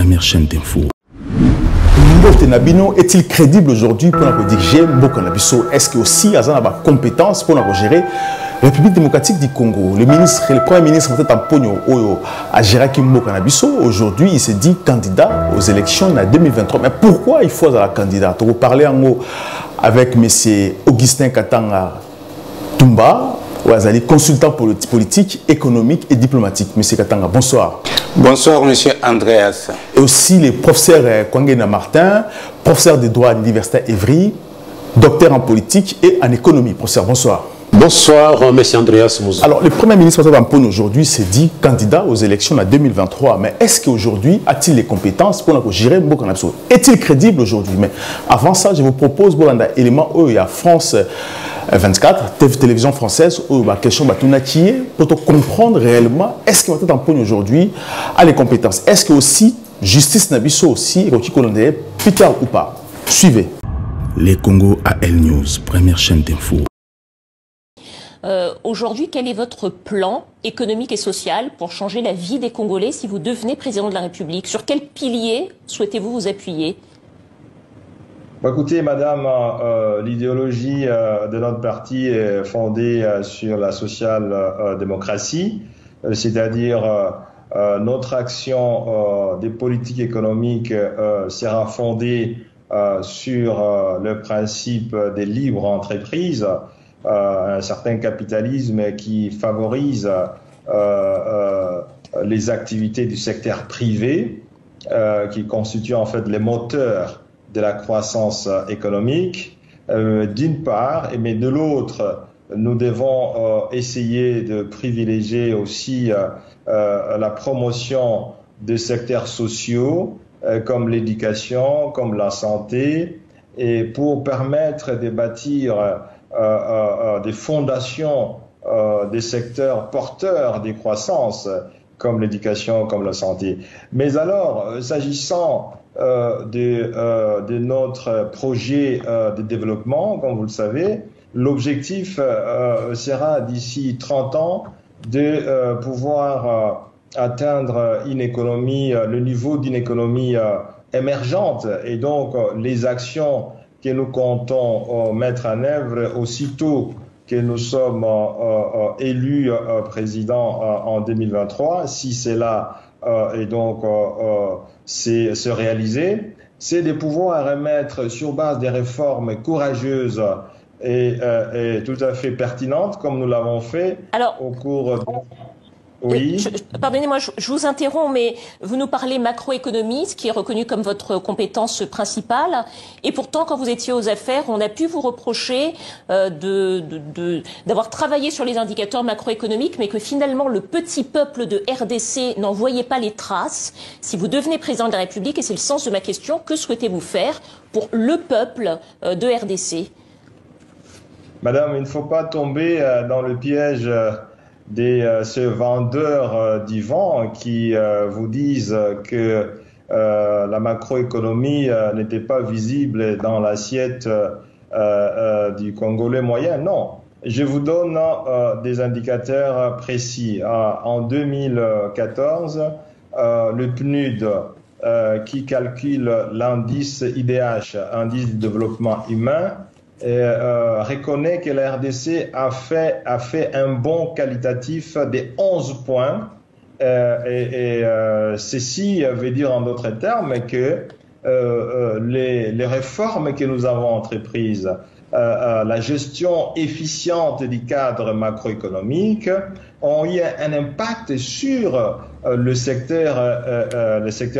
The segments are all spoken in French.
première chaîne d'info. Mbote Nabino est-il crédible aujourd'hui pour diriger Mboka Nabiso? Est-ce que aussi Azan a des compétences pour gérer la République démocratique du Congo? Le premier ministre peut-être en pogno a géré Mboka Nabiso. Aujourd'hui, il s'est dit candidat aux élections en 2023. Mais pourquoi il faut un candidat? On va parler en haut avec M. Augustin Katanga Tumba, consultant politique, économique et diplomatique. M. Katanga, bonsoir. Bonsoir, M. Andreas. Et aussi le professeur Kwangena Martin, professeur de droit à l'Université Evry, docteur en politique et en économie. Professeur, bonsoir. Bonsoir, M. Andreas. Alors, le Premier ministre aujourd'hui s'est dit candidat aux élections en 2023. Mais est-ce qu'aujourd'hui, a-t-il les compétences pour gérer Mboka Nabiso? Est-il crédible aujourd'hui? Mais avant ça, je vous propose un élément où il y a France 24, télévision française, où la question pour comprendre réellement est-ce qu'il va être en point aujourd'hui à les compétences. Est-ce que aussi justice Nabiso aussi Peter ou pas? Suivez. Les Congo AL News, première chaîne d'info. Aujourd'hui, quel est votre plan économique et social pour changer la vie des Congolais si vous devenez président de la République? Sur quel pilier souhaitez-vous vous appuyer? Écoutez, madame, l'idéologie de notre parti est fondée sur la social-démocratie, c'est-à-dire notre action des politiques économiques sera fondée sur le principe des libres entreprises, un certain capitalisme qui favorise les activités du secteur privé, qui constituent en fait les moteurs de la croissance économique, d'une part, mais de l'autre, nous devons essayer de privilégier aussi la promotion des secteurs sociaux comme l'éducation, comme la santé, et pour permettre de bâtir des fondations des secteurs porteurs des croissances comme l'éducation, comme la santé. Mais alors, s'agissant de notre projet de développement, comme vous le savez, l'objectif sera d'ici 30 ans de pouvoir atteindre une économie, le niveau d'une économie émergente, et donc les actions que nous comptons mettre en œuvre aussitôt que nous sommes élus président en 2023, si cela et donc c'est se réaliser, c'est de pouvoir remettre sur base des réformes courageuses et tout à fait pertinentes, comme nous l'avons fait au cours de... Oui. Pardonnez-moi, je vous interromps, mais vous nous parlez macroéconomie, ce qui est reconnu comme votre compétence principale. Et pourtant, quand vous étiez aux affaires, on a pu vous reprocher d'avoir travaillé sur les indicateurs macroéconomiques, mais que finalement, le petit peuple de RDC n'en voyait pas les traces. Si vous devenez président de la République, et c'est le sens de ma question, que souhaitez-vous faire pour le peuple de RDC? Madame, il ne faut pas tomber dans le piège ces vendeurs du vent qui vous disent que la macroéconomie n'était pas visible dans l'assiette du Congolais moyen. Non, je vous donne des indicateurs précis. En 2014, le PNUD qui calcule l'indice IDH, indice du développement humain, reconnaît que la RDC a fait un bond qualitatif de 11 points. Ceci veut dire en d'autres termes que les réformes que nous avons entreprises, la gestion efficiente du cadre macroéconomique ont eu un impact sur le secteur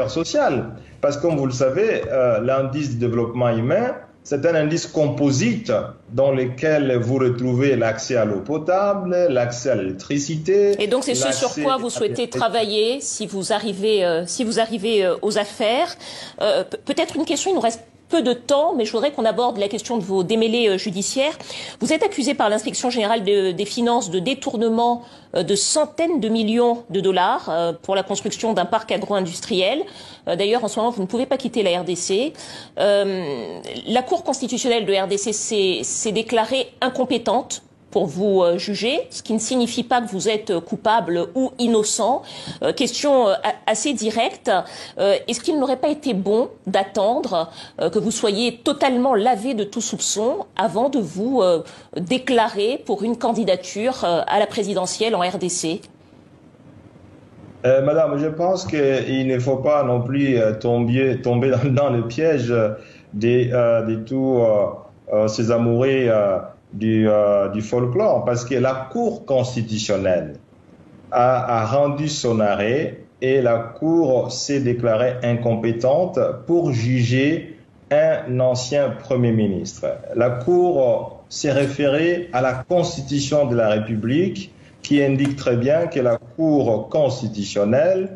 social. Parce que comme vous le savez, l'indice du développement humain, c'est un indice composite dans lequel vous retrouvez l'accès à l'eau potable, l'accès à l'électricité. Et donc c'est ce sur quoi vous souhaitez travailler si vous arrivez aux affaires. Peut-être une question, il nous reste peu de temps, mais je voudrais qu'on aborde la question de vos démêlés judiciaires. Vous êtes accusé par l'inspection générale des finances de détournement de centaines de millions de dollars pour la construction d'un parc agro-industriel. D'ailleurs, en ce moment, vous ne pouvez pas quitter la RDC. La Cour constitutionnelle de RDC s'est déclarée incompétente pour vous juger, ce qui ne signifie pas que vous êtes coupable ou innocent. Question assez directe, est-ce qu'il n'aurait pas été bon d'attendre que vous soyez totalement lavé de tout soupçon avant de vous déclarer pour une candidature à la présidentielle en RDC? Madame, je pense qu'il ne faut pas non plus tomber dans le piège de tous ces amoureux du folklore, parce que la Cour constitutionnelle a rendu son arrêt et la Cour s'est déclarée incompétente pour juger un ancien Premier ministre. La Cour s'est référée à la Constitution de la République qui indique très bien que la Cour constitutionnelle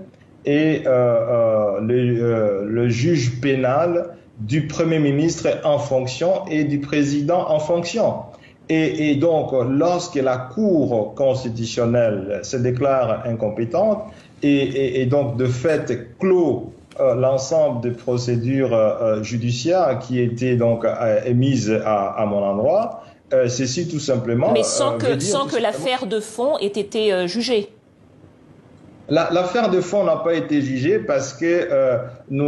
est le juge pénal du Premier ministre en fonction et du président en fonction. Et donc, lorsque la Cour constitutionnelle se déclare incompétente et donc de fait clôt l'ensemble des procédures judiciaires qui étaient donc émises à mon endroit, ceci tout simplement... Mais sans que l'affaire de fond ait été jugée. L'affaire de fond n'a pas été jugée parce que le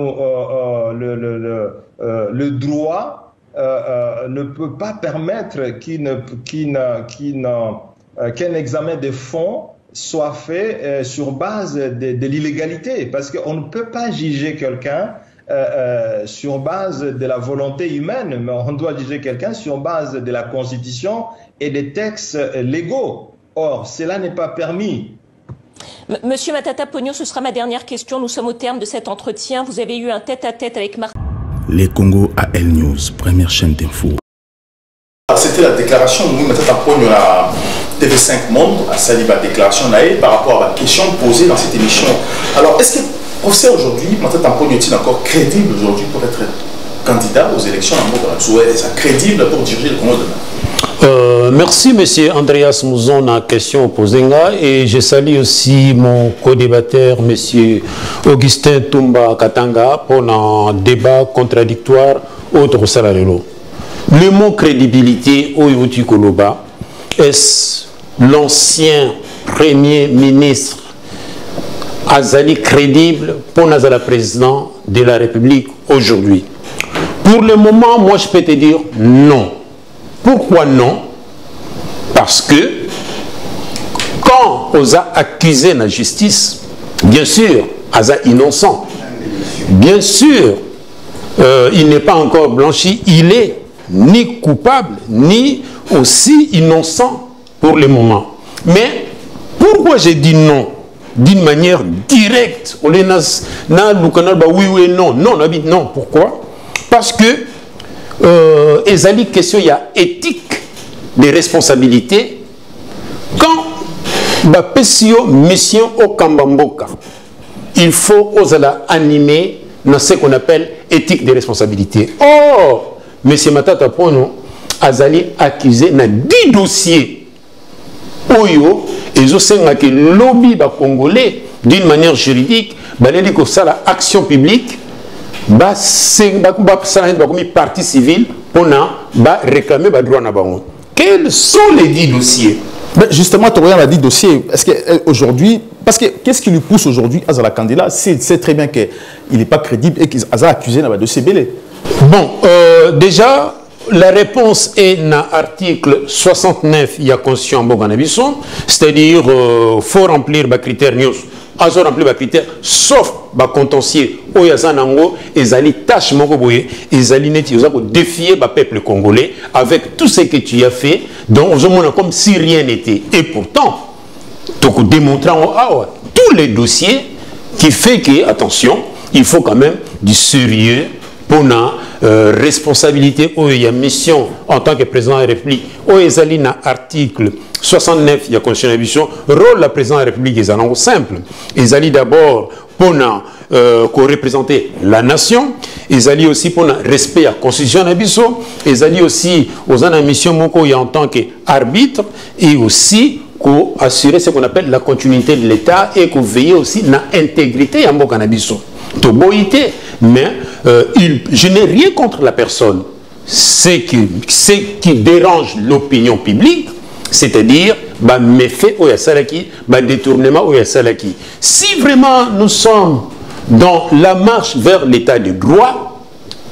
droit ne peut pas permettre qu'un examen de fond soit fait sur base de l'illégalité, parce qu'on ne peut pas juger quelqu'un sur base de la volonté humaine, mais on doit juger quelqu'un sur base de la Constitution et des textes légaux. Or, cela n'est pas permis. Monsieur Matata Ponyo, ce sera ma dernière question. Nous sommes au terme de cet entretien. Vous avez eu un tête-à-tête avec Martin. Les Congo à El News, première chaîne d'info. C'était la déclaration, nous, Matata Ponyo, la TV5 Monde, à Saliba déclaration par rapport à la question posée dans cette émission. Alors, est-ce que professeur aujourd'hui, Matata Ponyo est-il encore crédible aujourd'hui pour être candidat aux élections en Mogadou? Est-ce crédible pour diriger le Congo demain? Merci, monsieur Andreas Mouzon, à question posée. Et je salue aussi mon co-débatteur, monsieur Augustin Toumba Katanga, pour un débat contradictoire autre Salarelo. Le mot crédibilité, Oyuti Koloba, est l'ancien premier ministre Azali crédible pour Nazala président de la République aujourd'hui? Pour le moment, moi je peux te dire non. Pourquoi non? Parce que quand on a accusé la justice, bien sûr, Aza innocent, bien sûr, il n'est pas encore blanchi, il est ni coupable, ni aussi innocent pour le moment. Mais pourquoi j'ai dit non d'une manière directe? Oui ou non? Non, pourquoi? Parce que ezali question, il y a éthique des responsabilités. Quand bapesio mission au Kambamboka, il faut osala animer dans ce qu'on appelle éthique des responsabilités. Or, M. Matata Ponyo azali accusé dans 10 dossiers. Oyo, et je sais que le lobby congolais, d'une manière juridique, baleli ko sala action publique. Partie civile pour réclamer le droit. Quels sont les 10 dossiers? Justement, tu regardes les 10 dossiers. Est-ce qu'aujourd'hui, parce que qu'est-ce qui lui pousse aujourd'hui à la candidat? C'est très bien qu'il n'est pas crédible et qu'il a accusé dans le dossier Bélé. Bon, déjà, la réponse est dans l'article 69 il y a Constitution en Boganabisson, c'est-à-dire qu'il faut remplir les critères news. Azo remplir les critères, sauf les contentieux, où il y a des tâches, ils défier le peuple congolais avec tout ce que tu as fait, donc on comme si rien n'était. Et pourtant, démontrant tous les dossiers qui fait que, attention, il faut quand même du sérieux pour la responsabilité où il y a mission en tant que président de la République. Où il y a l'article 69, il y a constitution, rôle la président de la République est simple. Il y a d'abord pour représenter la nation, il y a aussi pour le respect de la constitution, il y a aussi aux mission en tant qu'arbitre et aussi pour assurer ce qu'on appelle la continuité de l'État et pour veiller aussi à l'intégrité de Mokanabiso. Mais je n'ai rien contre la personne. Ce qui dérange l'opinion publique, c'est-à-dire méfait au Yasalaki, détournement au Yasalaki. Si vraiment nous sommes dans la marche vers l'état de droit,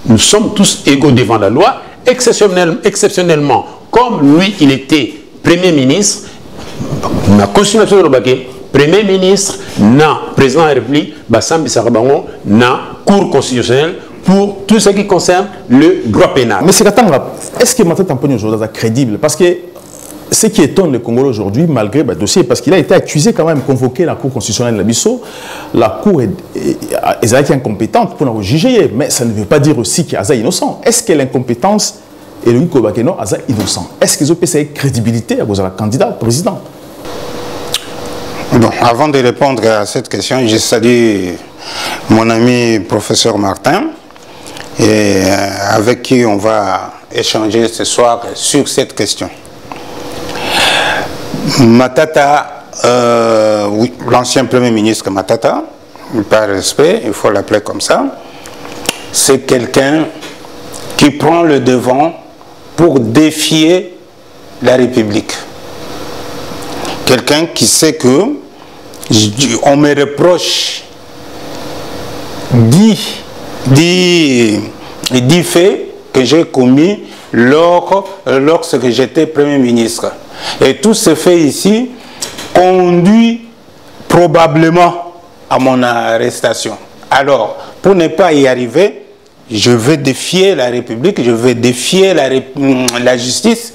nous sommes tous égaux devant la loi, exceptionnellement, comme lui, il était Premier ministre, la Constitution de l'Obake, Premier ministre, président de la République, Bassam Bissarabango, Cour constitutionnelle, pour tout ce qui concerne le droit pénal. Mais c'est est-ce que Matata Tamponio aujourd'hui est crédible? Parce que ce qui étonne le Congolais aujourd'hui, malgré le dossier, parce qu'il a été accusé quand même, convoqué la Cour constitutionnelle de la Bissau, la Cour est incompétente pour nous juger, mais ça ne veut pas dire aussi qu'il est innocent. Est-ce que l'incompétence et le Kobakeno est innocent? Est-ce qu'ils ont cette crédibilité à cause de la candidat président? Bon, avant de répondre à cette question, je salue mon ami professeur Martin, et avec qui on va échanger ce soir sur cette question. Matata, oui, l'ancien Premier ministre Matata, par respect, il faut l'appeler comme ça, c'est quelqu'un qui prend le devant pour défier la République. Quelqu'un qui sait que on me reproche 10 faits que j'ai commis lorsque j'étais Premier ministre. Et tout ce fait ici conduit probablement à mon arrestation. Alors, pour ne pas y arriver, je vais défier la République, je vais défier la justice.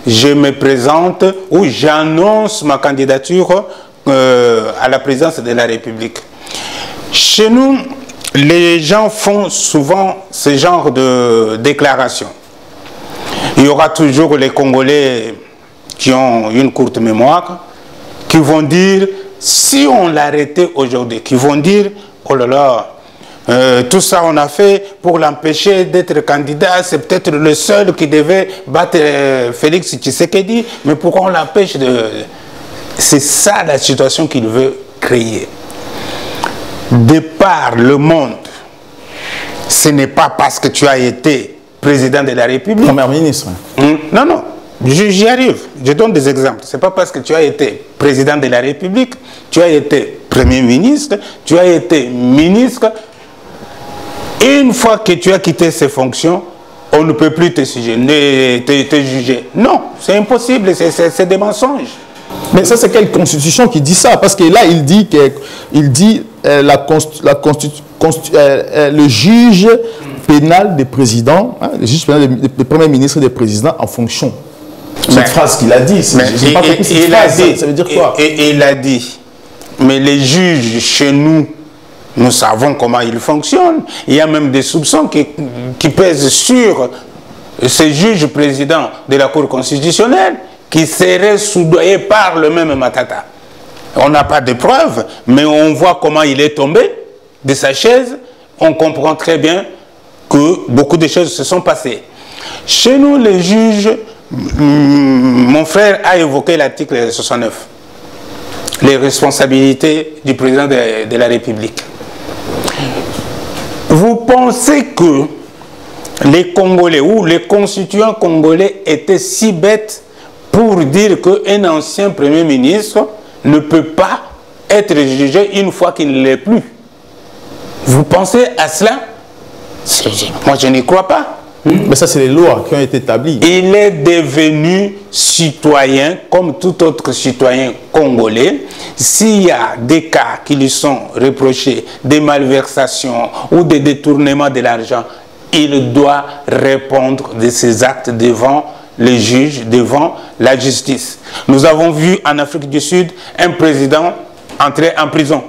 Je me présente ou j'annonce ma candidature à la présidence de la République. Chez nous, les gens font souvent ce genre de déclaration. Il y aura toujours les Congolais qui ont une courte mémoire, qui vont dire, si on l'arrêtait aujourd'hui, qui vont dire, oh là là, tout ça on a fait pour l'empêcher d'être candidat, c'est peut-être le seul qui devait battre Félix Tshisekedi, mais pourquoi on l'empêche de... C'est ça la situation qu'il veut créer. De par le monde, ce n'est pas parce que tu as été président de la République. Premier ministre. Non, non, j'y arrive. Je donne des exemples. Ce n'est pas parce que tu as été président de la République, tu as été Premier ministre, tu as été ministre. Une fois que tu as quitté ces fonctions, on ne peut plus te juger. Non, c'est impossible, c'est des mensonges. Mais ça, c'est quelle constitution qui dit ça? Parce que là, il dit le juge pénal des présidents, hein, le juge pénal des premiers ministres et des présidents en fonction. Cette phrase qu'il a dit, ça veut dire quoi? Et il a dit, mais les juges chez nous, nous savons comment ils fonctionnent. Il y a même des soupçons qui pèsent sur ces juges présidents de la Cour constitutionnelle qui seraient soudoyés par le même Matata. On n'a pas de preuves, mais on voit comment il est tombé de sa chaise. On comprend très bien que beaucoup de choses se sont passées. Chez nous, les juges, mon frère a évoqué l'article 69, les responsabilités du président de la République. Vous pensez que les Congolais ou les constituants congolais étaient si bêtes pour dire qu'un ancien Premier ministre ne peut pas être jugé une fois qu'il ne l'est plus? Vous pensez à cela? Moi, je n'y crois pas. Mais ça, c'est les lois qui ont été établies. Il est devenu citoyen, comme tout autre citoyen congolais. S'il y a des cas qui lui sont reprochés, des malversations ou des détournements de l'argent, il doit répondre de ses actes devant les juges, devant la justice. Nous avons vu en Afrique du Sud un président entrer en prison.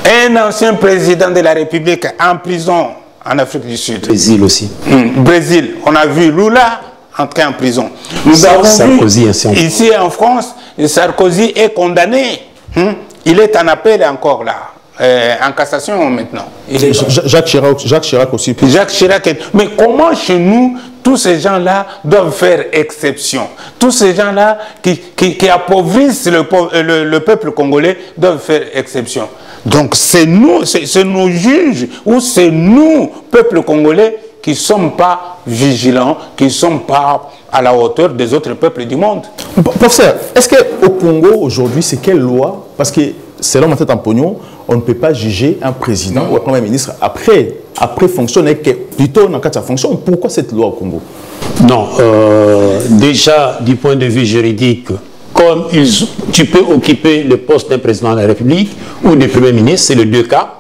Un ancien président de la République en prison en Afrique du Sud. Brésil aussi. Brésil. On a vu Lula entrer en prison. Nous avons Sarkozy, vu ici en France, Sarkozy est condamné. Il est en appel encore là. En cassation maintenant. Jacques Chirac aussi. Jacques Chirac. Mais comment chez nous, tous ces gens-là doivent faire exception? Tous ces gens-là qui appauvrissent le peuple congolais doivent faire exception. Donc c'est nous, c'est nos juges ou c'est nous, peuple congolais, qui ne sont pas vigilants, qui ne sont pas à la hauteur des autres peuples du monde. Professeur, est-ce qu'au Congo, aujourd'hui, c'est quelle loi? Parce que, selon Matata Ampogno, on ne peut pas juger un président ou un premier ministre après fonctionner, plutôt dans sa fonction. Pourquoi cette loi au Congo? Non, déjà, du point de vue juridique, comme tu peux occuper le poste d'un président de la République ou du Premier ministre, c'est les deux cas.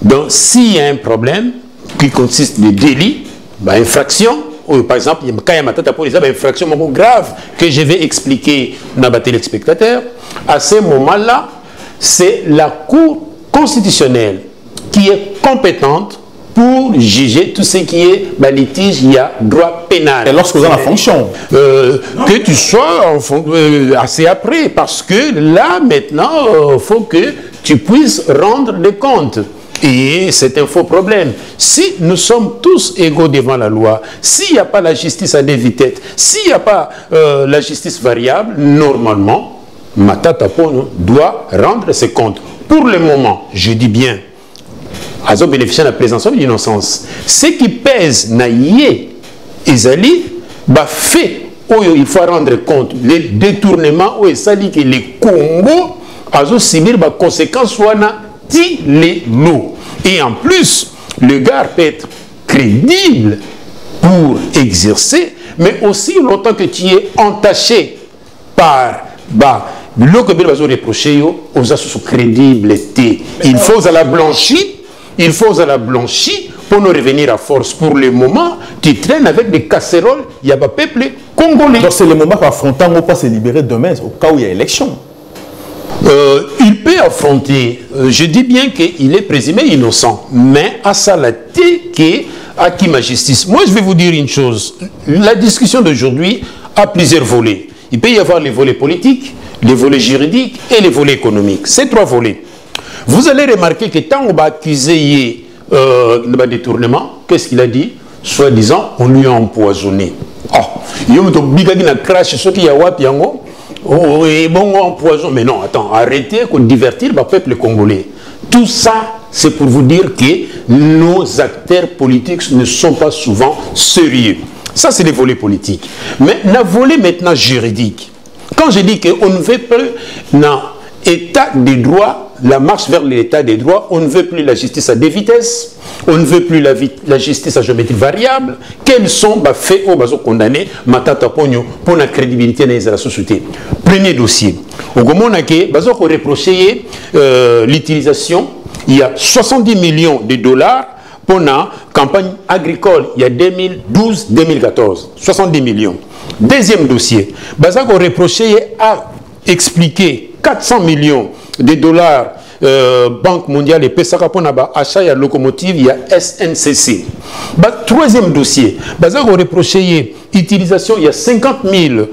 Donc, s'il y a un problème qui consiste de délit, infraction, ou par exemple, quand il y a une infraction grave que je vais expliquer à nos téléspectateurs, à ce moment-là, c'est la Cour constitutionnelle qui est compétente pour juger tout ce qui est litige, il y a droit pénal. Et lorsque vous avez la fonction que tu sois assez après, parce que là, maintenant, il faut que tu puisses rendre des comptes. Et c'est un faux problème. Si nous sommes tous égaux devant la loi, s'il n'y a pas la justice à deux vitesses, s'il n'y a pas la justice variable, normalement, Matata Ampogno doit rendre ses comptes. Pour le moment, je dis bien, à bénéficier de la présomption d'innocence. Ce qui pèse naïe, Ezali, fait, il faut rendre compte, les détournements, où Ezali, que les Congo, a subir les conséquences, les lots. Et en plus, le gars peut être crédible pour exercer, mais aussi longtemps que tu es entaché par le que vous reproché aux associations crédibilité. Il faut à la blanchie. Il faut à la blanchie pour nous revenir à force. Pour le moment, tu traînes avec des casseroles, il y a pas peuple congolais. Donc c'est le moment qu'affrontant ne va pas se libérer demain au cas où il y a élection. Il peut affronter, je dis bien qu'il est présumé innocent, mais à ça la à qui ma justice. Moi je vais vous dire une chose, la discussion d'aujourd'hui a plusieurs volets. Il peut y avoir les volets politiques, les volets juridiques et les volets économiques. Ces trois volets. Vous allez remarquer que quand on va accuser le détournement, qu'est-ce qu'il a dit? Soi-disant, on lui a empoisonné. Il y a un crash, ce qui y a empoisonné. Mais non, attends, arrêtez de divertir le peuple congolais. Tout ça, c'est pour vous dire que nos acteurs politiques ne sont pas souvent sérieux. Ça, c'est les volets politiques. Mais le volet maintenant juridique. Quand je dis qu'on ne veut plus dans l'état des droits, la marche vers l'état des droits, on ne veut plus la justice à deux vitesses, on ne veut plus la justice à géométrie variable. Quels sont les faits où condamnés Matata Ampogno pour la crédibilité de la société? Premier dossier. Au moment où on reproché l'utilisation, il y a 70 millions de dollars pour la campagne agricole, il y a 2012-2014. 70 millions. Deuxième dossier. On reproché à expliquer 400 millions de dollars Banque mondiale et PSACA pour achat de locomotive, il y a SNCC. Troisième dossier, on reproché l'utilisation, il y a 50 millions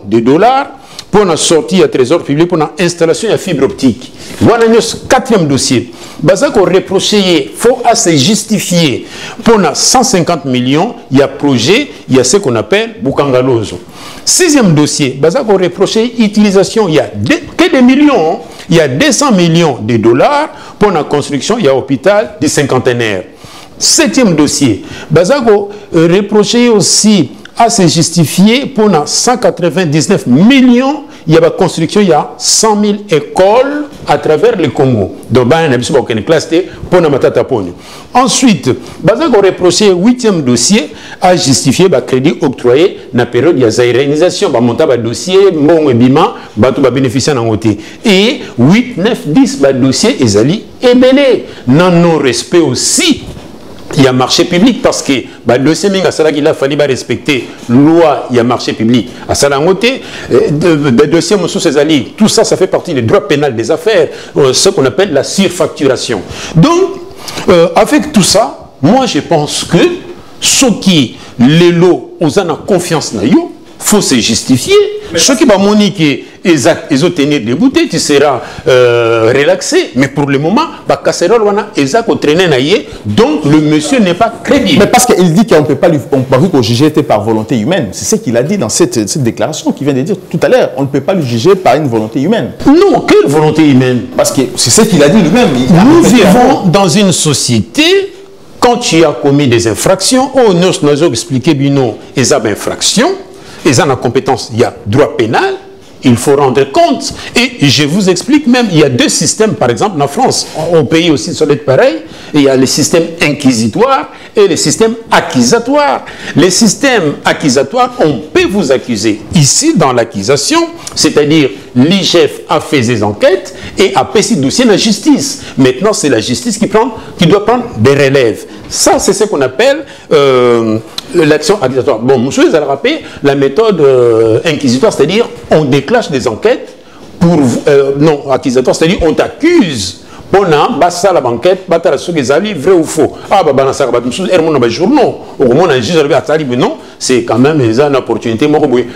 de dollars pour la sortie à trésor public, pour l'installation de fibre optique. Voilà le quatrième dossier. On reproché, il faut assez justifier pour 150 millions, il y a projet, il y a ce qu'on appelle Bukangalozo. Sixième dossier, on reproché l'utilisation, il y a que des millions, il y a 200 millions de dollars pour la construction, il y a hôpital des cinquantenaires. Septième dossier, on reproché aussi à se justifier pour 199 millions, il y a la construction, il y a 100 000 écoles à travers le Congo. Donc, il y a une classe pour Matata Ampogno. Ensuite, on reproché le huitième dossier à justifier le crédit octroyé dans la période de zaïranisation. On monte le dossier, bon et bima, on va bénéficier d'un côté. Et 8, 9, 10 dossiers, ils et belé. Dans nos respects aussi. Il y a marché public parce que le dossier il a fallu respecter la loi, il y a marché public. À Salangoté, le dossier tout ça, ça fait partie du droit pénal des affaires, ce qu'on appelle la surfacturation. Donc, avec tout ça, moi je pense que ceux qui, les lots, ont confiance dans eux, il faut se justifier. Ceux qui vont moniquer ils ont tenu debout, tu seras relaxé. Mais pour le moment, donc le monsieur n'est pas crédible. Mais parce qu'il dit qu'on ne peut pas lui juger par volonté humaine. C'est ce qu'il a dit dans cette déclaration qu'il vient de dire tout à l'heure. On ne peut pas lui juger par une volonté humaine. Non, quelle volonté humaine? Parce que c'est ce qu'il a dit lui-même. Nous vivons dans une société quand tu as commis des infractions, nous avons expliqué bino et ça infraction, et ça la compétence, il y a droit pénal, il faut rendre compte. Et je vous explique même, il y a deux systèmes, par exemple, en France, au pays aussi, ça doit être pareil, il y a le système inquisitoire et le système accusatoire. Les systèmes accusatoires, on peut vous accuser. Ici, dans l'accusation, c'est-à-dire l'IGF a fait des enquêtes et a passé le dossier à la justice. Maintenant, c'est la justice qui doit prendre des relèves. Ça, c'est ce qu'on appelle l'action accusatoire. Bon, monsieur, vous allez rappeler la méthode inquisitoire, c'est-à-dire on déclenche des enquêtes pour... non, accusatoire, c'est-à-dire on t'accuse. On a la banquette, vrai ou faux. Ah, bah, c'est quand même une opportunité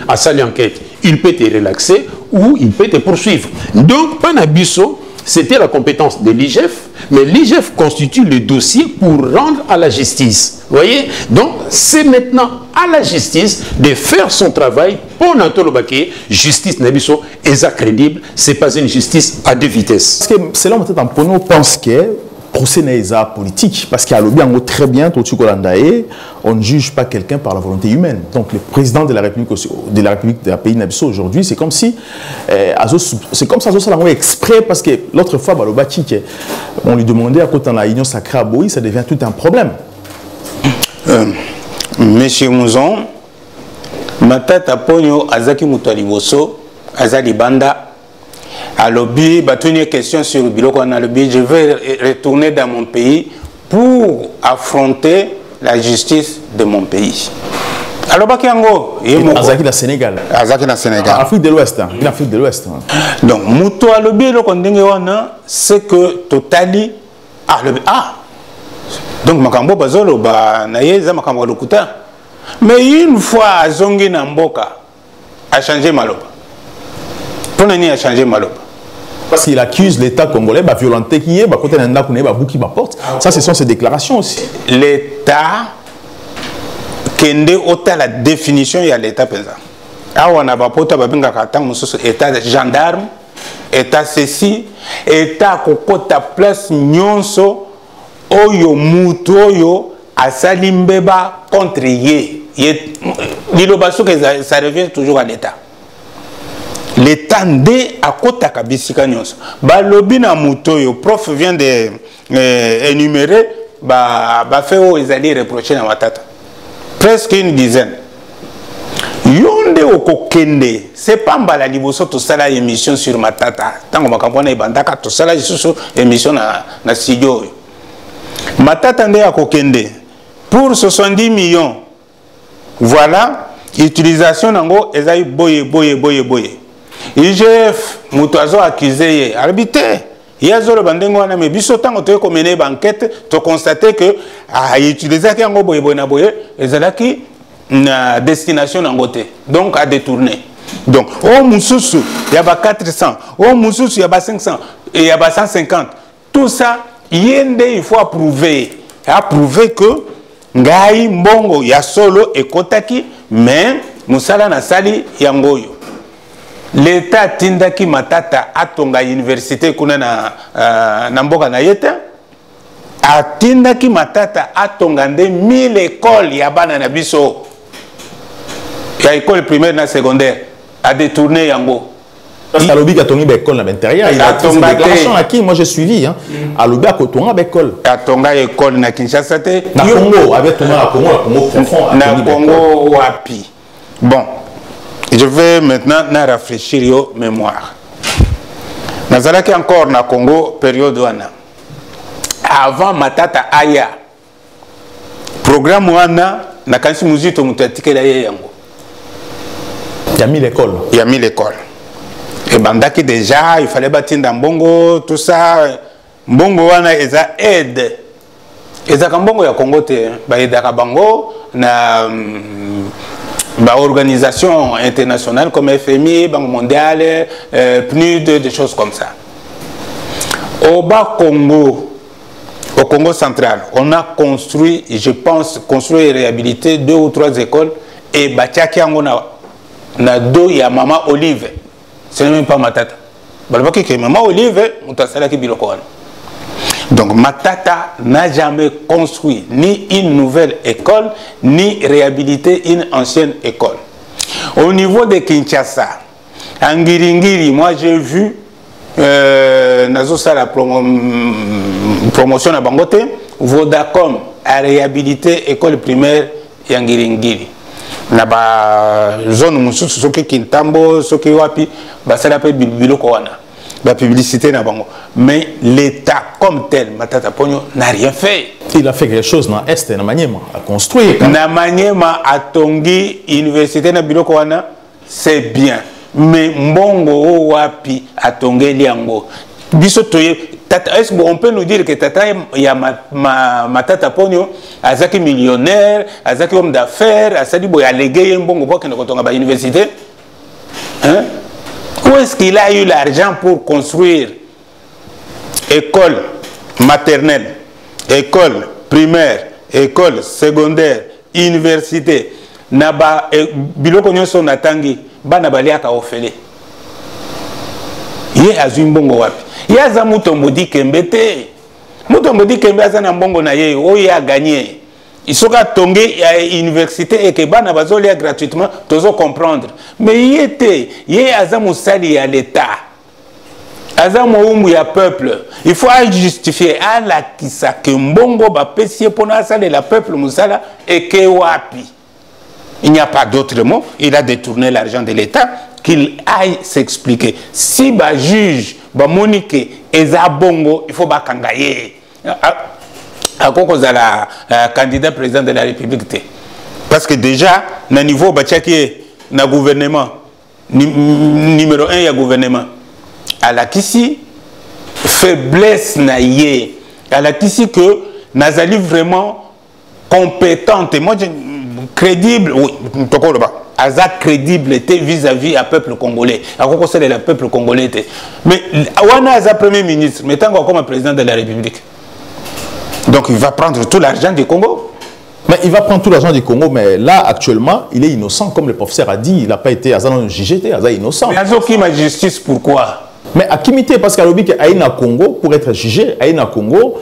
à salir enquête. Il peut te relaxer ou il peut te poursuivre. Donc, Panabiso, c'était la compétence de l'IGF, mais l'IGF constitue le dossier pour rendre à la justice. Vous voyez? Donc, c'est maintenant à la justice de faire son travail pour Nantolobake. Justice Nabiso est crédible, ce n'est pas une justice à deux vitesses. Parce que c'est là où on pense que procès n'est pas politique, parce qu'il y a le bien très bien, on ne juge pas quelqu'un par la volonté humaine. Donc le président de la République de la pays Nabiso aujourd'hui, c'est comme si c'est comme ça exprès, parce que l'autre fois on lui demandait à côté de la Union sacrée à Boï, ça devient tout un problème. Monsieur Mouzon, Matata Ponyo Azaki Moutaliboso, Azali Banda, à lobby, une question sur le bureau qu'on a lobby, je vais retourner dans mon pays pour affronter la justice de mon pays. Alors, Bakiango, Azaki la Sénégal. Azaki la Sénégal. Afrique de l'Ouest. Afrique de l'Ouest. Donc, Mouto à lobby, c'est que Totali a lobby. Ah! Donc, Makambo Bazolo, Naïza Makambo Lokuta. Mais une fois, Zongi Namboka a changé Maloba. Pour a changé Maloba. Parce qu'il accuse l'État congolais de violenter qui est, côté d'un qui porte. Ça, ce sont ses déclarations aussi. L'État, Kende ota la définition, il y a l'État pesant. Ah, on a pas État gendarme, État ceci, État kokota place nyonso, oyo mutu oyo, asalimbeba contre ye. Ça revient toujours à l'État. L'État ndé à kota kabisika nyonso. Ba lobi na mutoyo, prof vient de énumérer, ba fait où ils allaient reprocher na matata. Presque une dizaine. Yonde okokende, c'est pas mbala liboso to sala émission sur matata. Tango makamwana ibandaka to sala isusu émission na studio. Matata ndé akokende pour 70 millions. Voilà, utilisation nango ezai boye. IGF Moutazo accusé arbitré. Il y a zolo bandengo wana mais biso tango to ko mener enquête to constater que a utilisé ki ngo boye na boye ezalaki na destination nangote. Donc à détourner. Donc au mususu il y a 400, au mususu il y a 500 et il y a 150. Tout ça yende il faut approuver. Approuver que ngai mbongo ya solo ekotaki mais musala na sali yangoyo. L'État tindaki matata atonga université kuna na mboka na yeta atindaki matata atonga nde 1000 écoles ya bana na biso ya école primaire na secondaire a détourné yango. Parce qu'à l'objet, il a tombé l'école à l'intérieur. Il a fait une déclaration à qui moi j'ai suivi. À l'objet, il a tombé l'école. Il a tombé l'école na Kinshasa. Na Congo, avec tombé la Congo profond. Na Congo wapi. Bon, je vais maintenant réfléchir yo mémoire. Nazalaki encore na Congo période wana. Avant Matata Aya. Programme wana na kansi muzito mutatikela yango. Il y a mis l'école. Il y a mis l'école. Et bandaki déjà, il fallait bâtir dans Mbongo, tout ça. Mbongo wana eza aide. Eza kambongo ya Congo te, ba aidaka bango na ba organisation internationale comme FMI, Banque mondiale, PNUD, des choses comme ça. Au bas Congo, au Congo central, on a construit, je pense, construit et réhabilité 2 ou 3 écoles et batiaki yango na do ya Mama Olive. Ce n'est même pas Matata. Balbaki que Mama Olive, mutasalaki biloko wana. Donc Matata n'a jamais construit ni une nouvelle école, ni réhabilité une ancienne école. Au niveau de Kinshasa, en Ngiringiri, moi j'ai vu la promotion à Bangote, Vodacom a réhabilité école primaire en Ngiringiri. Na ba zone mususu soki Kintambo, soki wapi, ba sala pe biloko wana. La publicité n'a pas. Mais l'État comme tel, Matata Ponyo, n'a rien fait. Il a fait quelque chose dans l'Est, dans Maniema, à construire. Dans Maniema, à Tongi, université na biloko wana, c'est bien. Mais Mbongo wapi à Tongi liango. Est-ce qu'on peut nous dire que Tata il y a Matata Ponyo, Azaki millionnaire, Azaki homme d'affaires, Azaki boya légué Mbongo pour qu'il ne continue pas l'université? Hein? Où est-ce qu'il a eu l'argent pour construire école maternelle, école primaire, école secondaire, université? Naba biloko nyonso natangi bana baliaka ofele. Ye azumbongo wapi? Ye azamuto modi kembete. Muto modi kembe azana mbongo na ye oyo a gagné. Il sera tombé à l'université et que bana bazolia gratuitement, tous comprendre. Mais il était, il est azam sali à l'État, azam oumu ya peuple. Il faut justifier à la kisa que mbongo ba pesie pona sali la peuple musala et que wapi. Il n'y a pas d'autre mot. Il a détourné l'argent de l'État. Qu'il aille s'expliquer. Si ba juge ba monique eza bongo, il faut ba kangaye. À quoi cause la candidat président de la République. Parce que déjà, na niveau bachaki na gouvernement numéro 1 ya gouvernement. À la kisi faiblesse na yé. À la kisi que nazali vraiment compétente et moi crédible oui, aza crédible était vis-à-vis à peuple congolais. À quoi cause le peuple congolais. Mais wana aza premier ministre, mais tant comme président de la République. Donc il va prendre tout l'argent du Congo. Mais il va prendre tout l'argent du Congo, mais là, actuellement, il est innocent, comme le professeur a dit. Il n'a pas été jugé, il est innocent. Mais Azoki ma justice, pourquoi? Mais à Kimité, parce qu'à l'objet Aïna Congo, pour être jugé, Aïna Congo,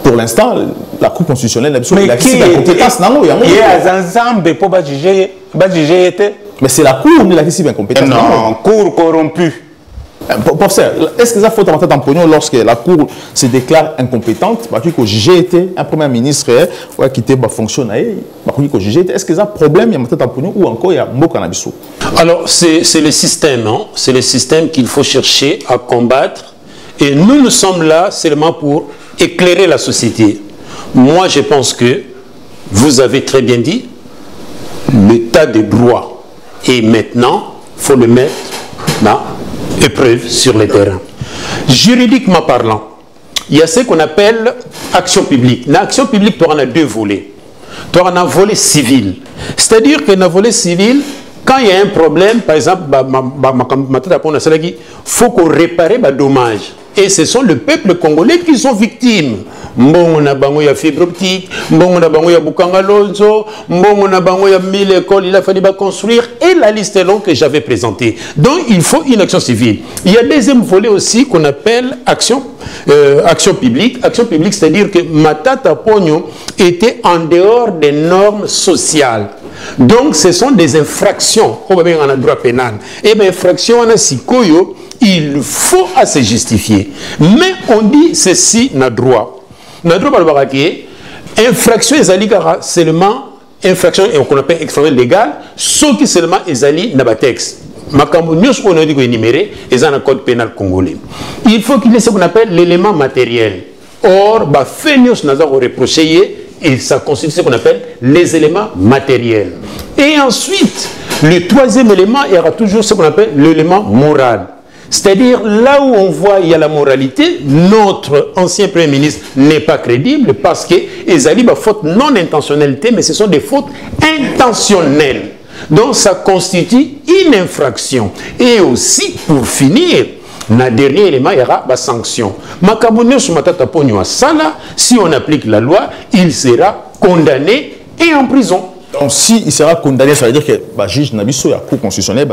pour l'instant, la Cour constitutionnelle, mais la compétence, non, il y a un ensemble pour pas juger, mais c'est la Cour, mais la question incompétence. Non, Cour corrompue. Professeur, est-ce que ça faut en Antonio lorsque la Cour se déclare incompétente, parce que j'ai été un premier ministre qui a quitté ma fonction, est-ce que ça problème il y a Antonio ou encore il y a Mokanabiso? Alors c'est le système, hein? C'est le système qu'il faut chercher à combattre et nous sommes là seulement pour éclairer la société. Moi je pense que vous avez très bien dit l'état de droit et maintenant il faut le mettre dans épreuve sur le terrain. Juridiquement parlant, il y a ce qu'on appelle action publique. L'action publique, tu en as deux volets. Tu en as un volet civil. C'est-à-dire que dans le volet civil, quand il y a un problème, par exemple, il faut qu'on répare les dommages. Et ce sont le peuple congolais qui sont victimes. Mbongo na bango ya fibre optique, mbongo na bango ya Bukanga Lonzo, mbongo na bango ya 1000 écoles, il a fallu construire, et la liste est longue que j'avais présentée. Donc il faut une action civile. Il y a un deuxième volet aussi qu'on appelle action publique. Action publique, c'est-à-dire que Matata Ponyo était en dehors des normes sociales. Donc ce sont des infractions, on va bien en droit pénal. Et bien infraction on a sikoyo, il faut à se justifier. Mais on dit ceci n'a droit. N'a droit par le infraction est seulement infraction et qu'on appelle infraction légale, ce qui seulement est n'a pas texte. Makambo nous on a dit qu'on énuméré et dans le code pénal congolais. Il faut qu'il y ait ce qu'on appelle l'élément matériel. Or, bah fait nous n'a pas reproché et ça constitue ce qu'on appelle les éléments matériels. Et ensuite, le troisième élément, il y aura toujours ce qu'on appelle l'élément moral. C'est-à-dire, là où on voit il y a la moralité, notre ancien Premier ministre n'est pas crédible parce que les alibes fautes non intentionnalité, mais ce sont des fautes intentionnelles. Donc, ça constitue une infraction. Et aussi, pour finir, le dernier élément, il y aura la sanction. Si on applique la loi, il sera condamné et en prison. Donc, s'il sera condamné, ça veut dire que le juge Nabiso et la Cour constitutionnelle,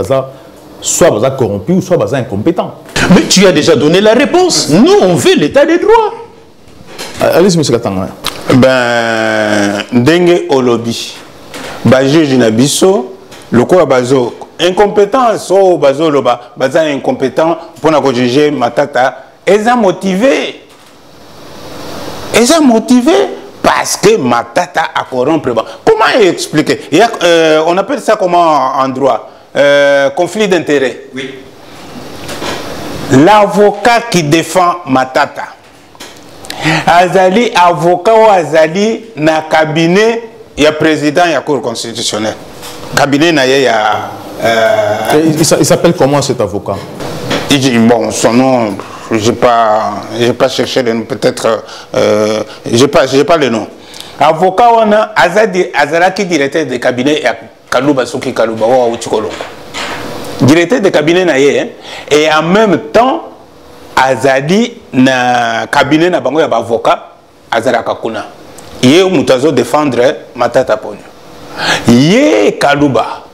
soit corrompu ou soit incompétent. Mais tu as déjà donné la réponse. Nous, on veut l'état des droits. Allez-y, monsieur Katanga. Ben, Dengue Olobi, Bajuge Nabiso, le quoi bazo, incompétence, oh bazo loba, baza incompétent pour nous juger Matata, ils ont motivé. Ils ont motivé parce que Matata a corrompu. Comment expliquer? On appelle ça comment en droit? Conflit d'intérêt. Oui. L'avocat qui défend Matata. Azali avocat ou Azali na cabinet il y a président il y a cour constitutionnelle cabinet na il y a il s'appelle comment cet avocat? Bon, son nom j'ai pas cherché le nom, peut-être j'ai pas le nom. Avocat on a Azala qui directeur de cabinet à Kalouba Souki Kalouba ou Chikolo, directeur de cabinet na et en même temps Azali na cabinet na bango ya avocat Azara Kakuna. Yé mutazo défendre Matata Ponyo. Yé Kalouba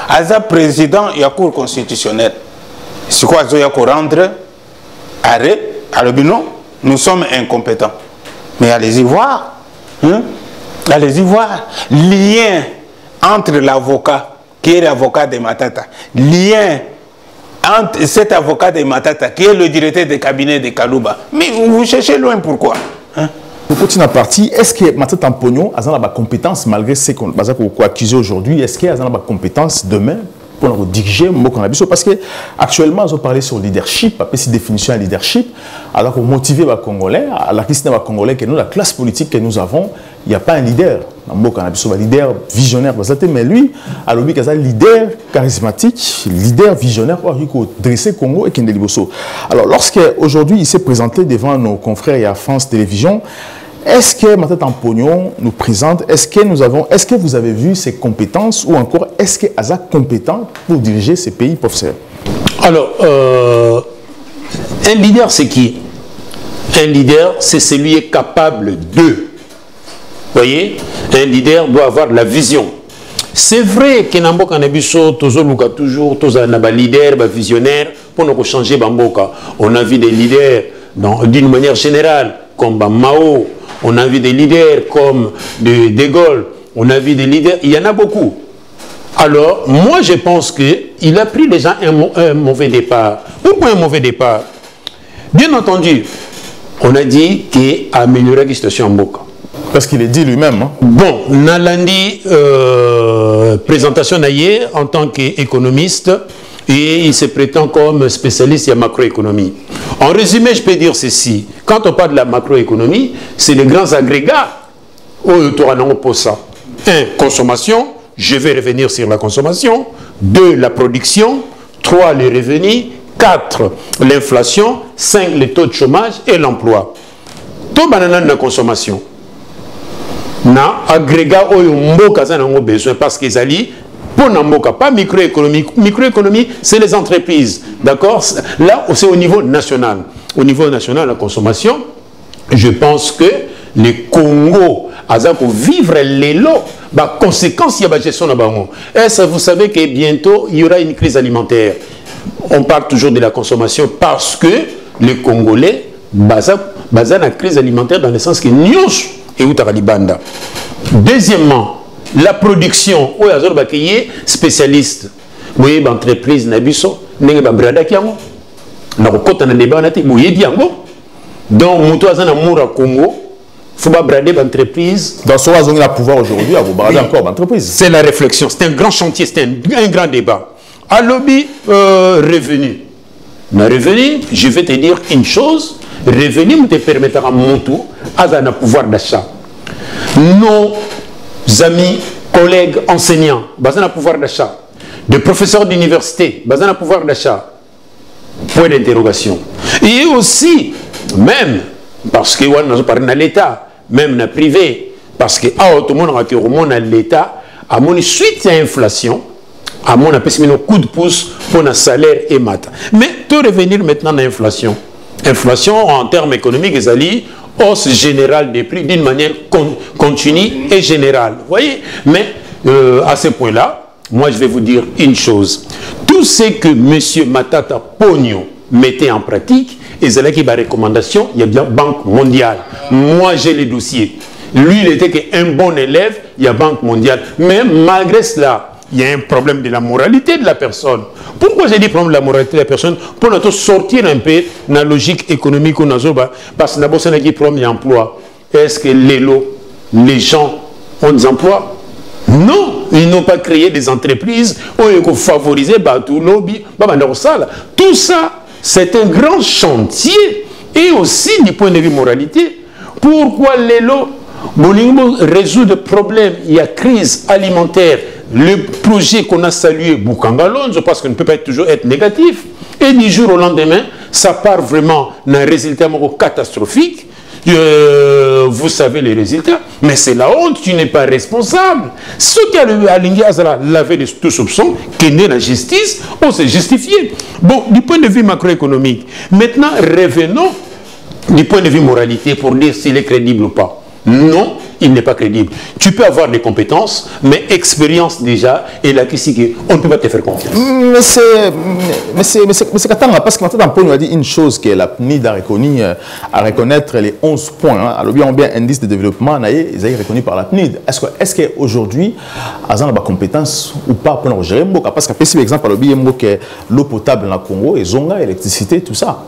Aza président ya cour constitutionnelle. C'est quoi zo ya ko rendre arrêt à l'obino nous sommes incompétents. Mais allez-y voir. Hein? Allez-y voir lien entre l'avocat qui est l'avocat de Matata. Lien entre cet avocat de Matata qui est le directeur de cabinet de Kalouba. Mais vous cherchez loin, pourquoi? Hein? Pour continuer la partie, est-ce que Matata Pogno a la compétence malgré ce qu'on va accuser aujourd'hui? Est-ce qu'il a la compétence demain pour diriger Mokanabissou? Parce que actuellement, on parle sur leadership, après cette définition de leadership, alors qu'on motive les Congolais, à la question des Congolais que nous, la classe politique que nous avons, il n'y a pas un leader. Un leader visionnaire, mais lui, à l'objet qu'il y a un leader charismatique, leader visionnaire pour dresser Congo et Kende Liboso. Alors, lorsqu'aujourd'hui il s'est présenté devant nos confrères et à France Télévisions, est-ce que Matata Pogno nous présente, est-ce que vous avez vu ses compétences ou encore est-ce qu'il est compétent pour diriger ces pays, professeur? Alors, un leader c'est qui? Un leader c'est celui qui est capable de. Vous voyez, un leader doit avoir la vision. C'est vrai que dans Mboka Nabiso, toujours, leader, visionnaire, pour nous changer Bamboka. On a vu des leaders d'une manière générale, comme Mao, on a vu des leaders comme De Gaulle, on a vu des leaders, il y en a beaucoup. Alors, moi je pense qu'il a pris déjà un mauvais départ. Pourquoi un mauvais départ? Bien entendu, on a dit qu'il a amélioré la situation en Mboka. Parce qu'il est dit lui-même. Hein? Bon, Nalandi, présentation naïe en tant qu'économiste, et il se prétend comme spécialiste en macroéconomie. En résumé, je peux dire ceci. Quand on parle de la macroéconomie, c'est les grands agrégats autour de ça. 1. Consommation. Je vais revenir sur la consommation. 2. La production. 3. Les revenus. 4. L'inflation. 5. Les taux de chômage et l'emploi. Tout banana de la consommation. Na agrégat oyo mboka za nango besoin parce que zali pour mboka pas microéconomie. Microéconomie c'est les entreprises, d'accord? Là c'est au niveau national. Au niveau national la consommation, je pense que les Congo aza pour vivre les lots, bah conséquence il y a la gestion na bango. Est-ce que vous savez que bientôt il y aura une crise alimentaire? On parle toujours de la consommation parce que les Congolais baza la crise alimentaire dans le sens que nyos et Outaralibanda. Deuxièmement, la production, où il y a spécialiste. Vous voyez, l'entreprise Nabiso, n'est pas brada qui a un débat, vous voyez, donc, Moutouazan Amour à Congo, il faut pas brader l'entreprise. Dans ce cas, on a le pouvoir aujourd'hui à vous brader encore l'entreprise. C'est la réflexion, c'est un grand chantier, c'est un grand débat. À lobby, revenu. Le revenu, je vais te dire une chose. Revenu te permettra à mon tour à un pouvoir d'achat. Nos amis, collègues, enseignants, basés un pouvoir d'achat. Des professeurs d'université, basés un pouvoir d'achat. Point d'interrogation. Et aussi, même, parce que nous parlons de l'État, même dans le privé, parce que tout le monde a l'État, à mon suite à l'inflation, à mon appel un coup de pouce pour un salaire et mat. Mais tout revenir maintenant à l'inflation. Inflation en termes économiques, c'est hausse générale des prix d'une manière continue et générale. Vous voyez? Mais à ce point-là, moi je vais vous dire une chose. Tout ce que M. Matata Pogno mettait en pratique et c'est là qu'il y a des recommandations, il y a bien Banque mondiale. Moi, j'ai les dossiers. Lui, il était qu'un bon élève, il y a Banque mondiale. Mais malgré cela, il y a un problème de la moralité de la personne. Pourquoi j'ai dit problème de la moralité de la personne? Pour nous sortir un peu de la logique économique ou parce que d'abord, c'est un problème d'emploi. Est-ce que les gens ont des emplois? Non, ils n'ont pas créé des entreprises où ils ont favorisé tout lobby. Tout ça, c'est un grand chantier. Et aussi du point de vue moralité, pourquoi Bolingo résout des problèmes? Il y a crise alimentaire. Le projet qu'on a salué, Bukangalon, je pense qu'on ne peut pas toujours être négatif. Et du jour au lendemain, ça part vraiment d'un résultat catastrophique. Vous savez les résultats, mais c'est la honte, tu n'es pas responsable. Ce qui a aligné à laver de tout soupçon, qui n'est la justice, on s'est justifié. Bon, du point de vue macroéconomique, maintenant revenons du point de vue moralité pour dire s'il est crédible ou pas. Non, il n'est pas crédible. Tu peux avoir des compétences, mais expérience déjà, et là, on ne peut pas te faire confiance. Mais c'est qu'attends, parce que maintenant, on a dit une chose que la PNID a reconnu, à reconnaître les 11 points. Hein. Alors, bien, indice de développement, ils ont reconnu par la PNID. Est-ce qu'aujourd'hui, ils ont des compétences ou pas pour gérer Mboka? Parce que, par exemple, l'eau potable dans le Congo, ils ont l'électricité, tout ça.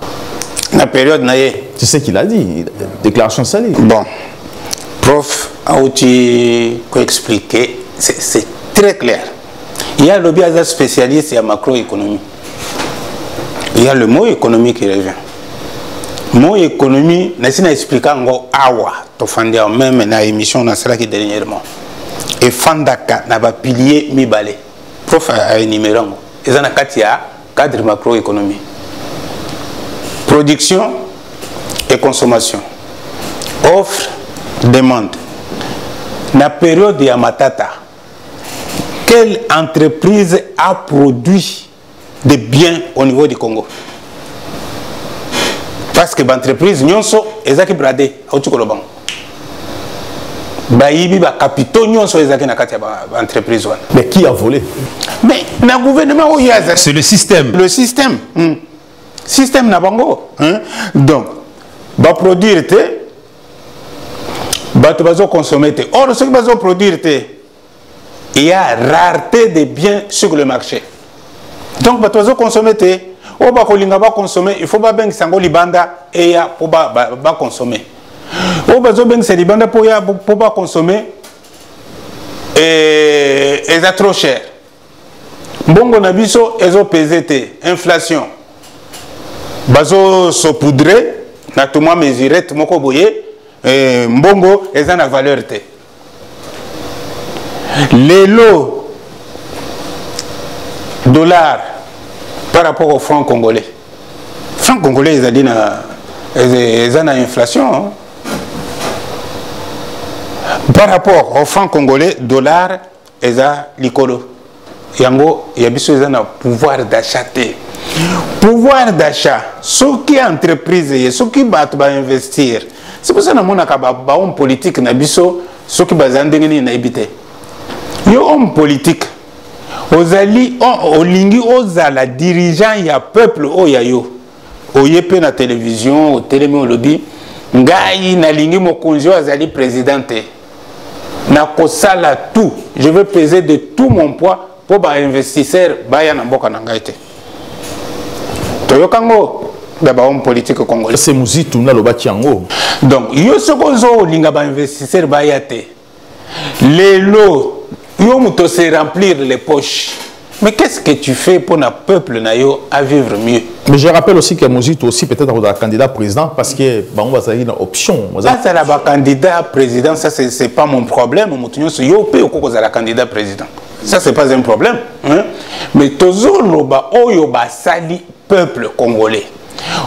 La période, c'est ce qu'il a dit, déclaration salée. Bon. Prof, tu expliquer, c'est très clair. Il y a le lobby spécialiste et la macroéconomie. Il y a le mot économie qui revient. Le mot économie, je vais expliquer awa, tu fais même dans l'émission dernièrement. Et Fandaka n'a pas pilier mi balé. Prof a énuméré. Et ça n'a qu'à cadre macroéconomie. Production et consommation. Offre. Demande. La période de Yamatata, quelle entreprise a produit des biens au niveau du Congo? Parce que l'entreprise, nyonso, ezaki bradé, autukoloban. Baïbi, ba capitaux, nyonso, ezaki na katia entreprise. Mais qui a volé? Mais le gouvernement, c'est le système. Le système. Système na bango. Donc, va produire bateau consommer. Or, ce qui va produire, il y a rareté des biens sur le marché. Donc, bateau consommer, on va consommer, il faut pas bien que ça libanda et ya pour ba consommer. On va bien que c'est libanda pour pas consommer et c'est trop cher. Bongo nabiso ezo pesete inflation. Bazo saupoudré, na tout moi mesuré, tout moko boye. Mbongo est en valeur. Les lots dollars par rapport au franc congolais. Franc congolais, ils ont inflation. Hein? Par rapport au franc congolais, dollar, ils ont l'icolo. Yango, il y a besoin d'un pouvoir d'achat. Pouvoir d'achat, ce qui est entreprise, ce qui va investir. C'est pour ça que nous avons un homme politique ceux qui sont habité. Les hommes politiques, les dirigeants, il y a peuple, il y a la télévision, au télé, on le dit, je veux peser de tout mon poids pour les investisseurs. D'abord, homme politique congolais. C'est Mouzitou, na lo batiango. Donc, yo sokozo linga ba investisseur bayate. Les lots, yo muto se remplir les poches. Mais qu'est-ce que tu fais pour le peuple nayo à vivre mieux? Mais je rappelle aussi que Mouzitou aussi peut-être un candidat président parce que on va avoir une option. Ça c'est la candidat président, ça c'est pas mon problème. Yo pe oko la candidat président. Ça c'est pas un problème, hein? Mais tozo loba oyo ba sali peuple congolais.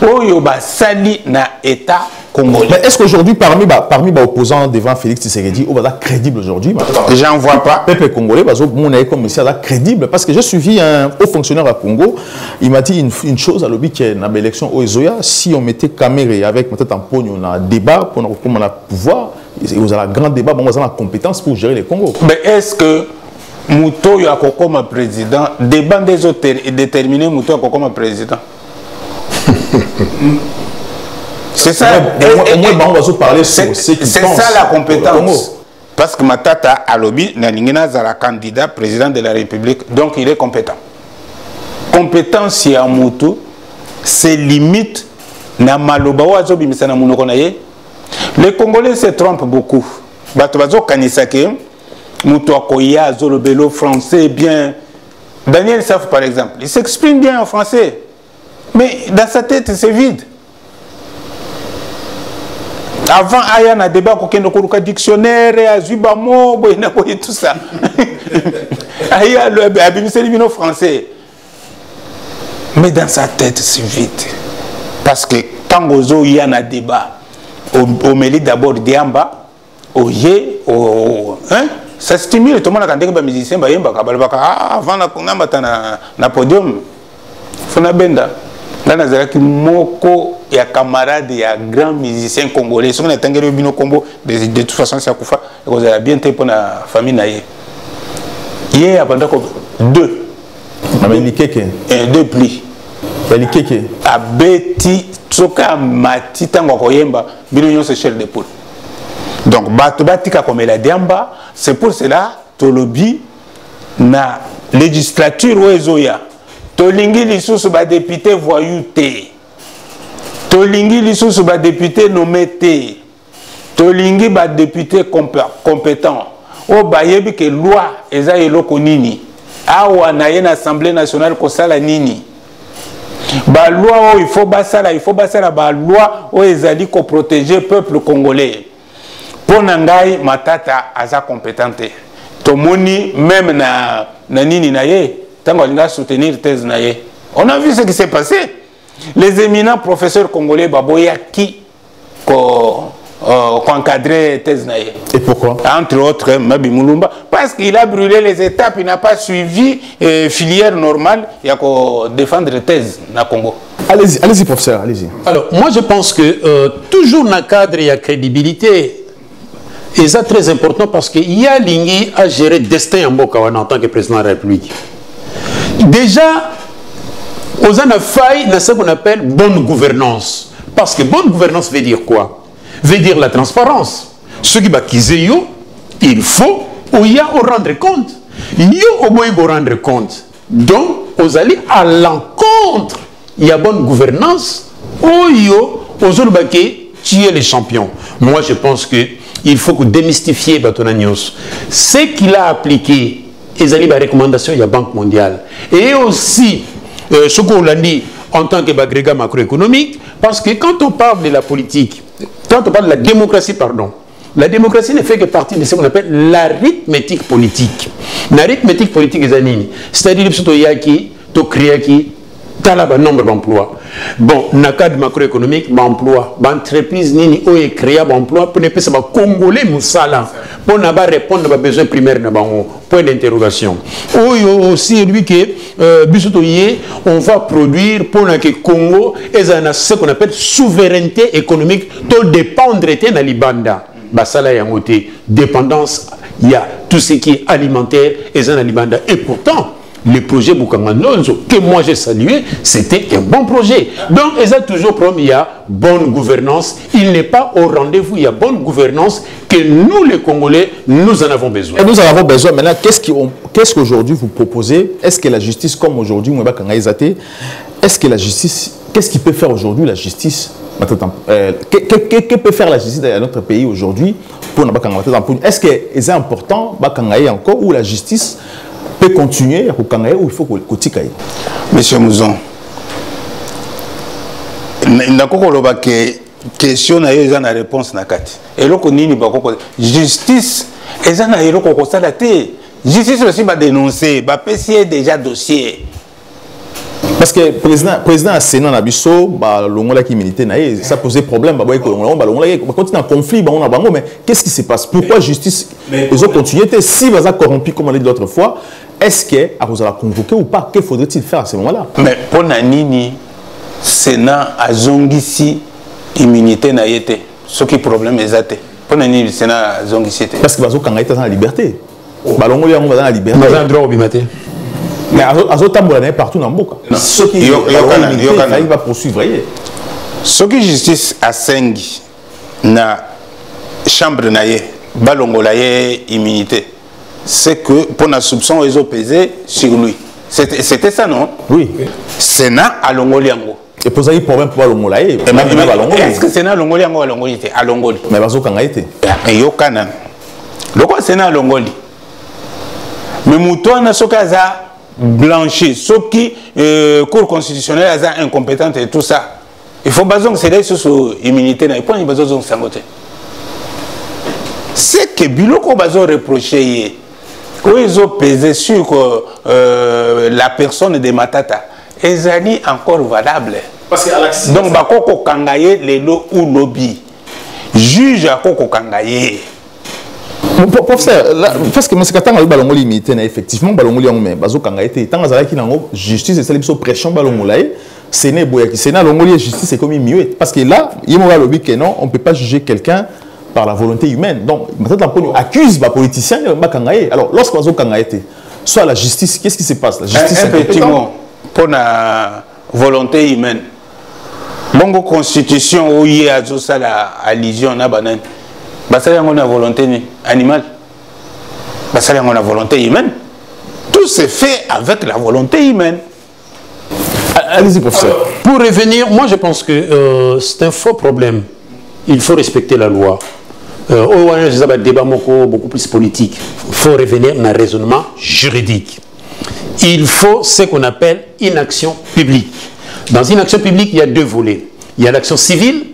Oyoba sali na État congolais. Mais est-ce qu'aujourd'hui, parmi les opposants devant Félix Tshisekedi, on va être crédible aujourd'hui? J'en vois pas. Le peuple congolais, on est comme ici, crédible. Parce que j'ai suivi un haut fonctionnaire à Congo, il m'a dit une chose à l'objet qu'il y a une élection au Ezoya, si on mettait caméra avec peut-être un pognon, on a un débat, pour on a pouvoir, vous avez un grand débat, on a la compétence pour gérer les Congo. Mais est-ce que Mouto Yako comme président, débat des autres et déterminer Mouto Yako comme président? C'est ça. C'est ça la compétence. Parce que Matata Alobi Naningena Zala candidat président de la République, donc il est compétent. Compétence ya mutu, c'est limite na maloba wazo bimisana munoko na ye. Les Congolais se trompent beaucoup. Bato bazo kanisake mutu akoya zolobelo français bien. Daniel Saf par exemple, il s'exprime bien en français. Mais dans sa tête c'est vide. Avant Aya na débat kokendo koruka dictionnaire azuba mo boyna boy tout ça. Aya le abimisé libino français. Mais dans sa tête c'est vide. Parce que quand Gozo y a un débat, au mérite d'abord Diamba, au Yé, au. Hein? Ça stimule tout le monde quand on est musicien, avant na podium. Fona Benda. Là, nous avons moko ya camarade ya grand musicien congolais. Si on a tangé le bino combo, de toute façon, c'est à Koufa. Vous avez bien été pour la famille naïe. Hier, après deux. Deux plis. A beti tsoka mati tango koyemba bino nyonso chef de poule. Donc bato batika comme la diamba, c'est pour cela tolobi na législature oezoya tolingi lisusu ba député voyou te, tolingi lisusu ba député nommé te, tolingi ba député compétent o bayebi ke loi eza eloko nini awa na ye na assemblée nationale ko sala nini. Ba loi il faut basala ba loi o ezali ko protéger peuple congolais. Pour nangai Matata aza compétente. Tomoni même na nini na ye tango alinga soutenir thèse na ye. On a vu ce qui s'est passé. Les éminents professeurs congolais baboya qui encadrer thèse na ye. Et pourquoi? Entre autres Mabi Mulumba, parce qu'il a brûlé les étapes, il n'a pas suivi filière normale, il y a qu'à défendre thèse na Congo. Allez-y professeur, allez-y. Alors moi je pense que toujours dans le cadre il y a crédibilité. Et c'est très important parce qu'il y a Lingui à gérer le destin en Bokawana en tant que président de la République. Déjà, aux en a failli dans ce qu'on appelle bonne gouvernance. Parce que bonne gouvernance veut dire quoi? Veut dire la transparence. Ce qui va qu'ils il faut ou y a au rendre compte. Il y a au moins au rendre compte. Donc, aux allez à l'encontre. Il y a bonne gouvernance. Ou y a aux autres baquets, tu es les champions. Moi, je pense que il faut démystifier Batonanios. Ce qu'il a appliqué, les recommandations de la Banque mondiale. Et aussi, ce qu'on l'a dit en tant qu'agrégat macroéconomique, parce que quand on parle de la politique, quand on parle de la démocratie, pardon, la démocratie ne fait que partie de ce qu'on appelle l'arithmétique politique. L'arithmétique politique est anime. C'est-à-dire que tu crées qui talaba nombre d'emplois. Bon, dans le cadre macroéconomique, l'emploi, l'entreprise nini ou est créé l'emploi pour ne pas se congolais moussala pour ne pas répondre aux besoins primaires de point d'interrogation. Ou aussi lui que on va produire pour que Congo ait ce qu'on appelle souveraineté économique, tout dépendre de la Libanda. Basala y a côté dépendance, il y a tout ce qui est alimentaire et dans la Libanda. Et pourtant le projet Bukanganonzo, que moi j'ai salué, c'était un bon projet. Donc, il y a toujours promis, il y a bonne gouvernance. Il n'est pas au rendez-vous, il y a bonne gouvernance que nous, les Congolais, nous en avons besoin. Et nous en avons besoin. Maintenant, qu'est-ce qu'aujourd'hui vous proposez? Est-ce que la justice, comme aujourd'hui, est-ce que la justice, qu'est-ce qui peut faire aujourd'hui la justice? Que peut faire la justice dans notre pays aujourd'hui pour est-ce que c'est important encore ou la justice peut continuer à ou il faut que Monsieur Mouzon, question na yo na réponse na kati. Et loko nini ba ko justice ezana eloko ko sala te. Justice aussi va dénoncer, va pesier déjà dossier. Parce que le président a séné na biso ba longola ki milité na ça posait problème ba boy ko longola ba continue en conflit ba on a bango mais qu'est-ce qui se passe? Pourquoi justice ils ont continué si va corrompu comme on l'a dit l'autre fois? Est-ce que vous allez convoquer ou pas? Que faudrait-il faire à ce moment-là? Mais pour Nanini, Sénat a zongisi immunité na yete. Ce qui est problème exact. Pour Nanini, Sénat a zongisi. Parce que vous avez dans la liberté. Balongo ya dans la liberté. Vous avez droit au bimate. Mais Azotambola n'est partout dans le Boka. Ce qui il va poursuivre. Ce qui justice à Sengi, na chambre naye, balongolaye immunité, c'est que pour la soupçon, ils ont pesé sur lui. C'était ça, non? Oui. Sénat à Longoliango. Et pour ça, il y a un problème pour Longolaye. Est-ce que Sénat à Longoliango à Longoli? À Longoli. Mais parce qu'on a été. Mais il y a Kanan. Le quoi Sénat à Longoli? Mais Moutoua ce cas blanchi, ce qui cour constitutionnelle a incompétente et tout ça. Il faut baser que c'est sur l'immunité, il faut pas baser sur sangote. C'est que Biloko bazo reproché, quand ils ont pesé sur la personne de Matata, ils ont encore valable. Parce que donc bakoko kangaye les lo ou lobby, juge à koko kangaye. Professeur, parce que c'est quand balongoli immunité effectivement balongoli on mais bazo kanga été tant azala ki nango justice et celle qui pression balongolaye c'est né boya qui c'est na longoli justice c'est comme mieux parce que là il m'a lobby que non on peut pas juger quelqu'un par la volonté humaine donc maintenant on accuse les politiciens ba kangaye alors lorsque bazo kanga été soit la justice qu'est-ce qui se passe la justice un petit mot pour la volonté humaine bongo constitution où il y a tout ça la allusion na banane ça y a une volonté animale, ça y a une volonté humaine. Tout se fait avec la volonté humaine. Allez-y, professeur. Pour revenir, moi je pense que c'est un faux problème. Il faut respecter la loi. Un débat beaucoup plus politique. Il faut revenir à un raisonnement juridique. Il faut ce qu'on appelle une action publique. Dans une action publique, il y a deux volets. Il y a l'action civile,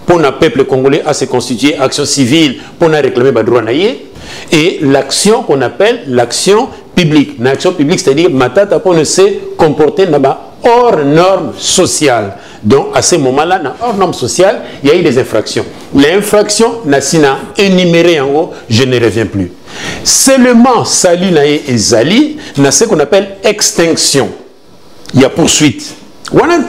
pour le peuple congolais à se constituer, action civile pour réclamer le droit naïe, et l'action qu'on appelle l'action publique. L'action publique, c'est-à-dire matata pour ne se comporter hors normes sociales. Donc à ce moment-là, hors normes sociales, il y a eu des infractions. Les infractions, Nassina énumérées en haut, je ne reviens plus. Seulement, Sali Naïe et Zali, il y a ce qu'on appelle extinction. Il y a poursuite.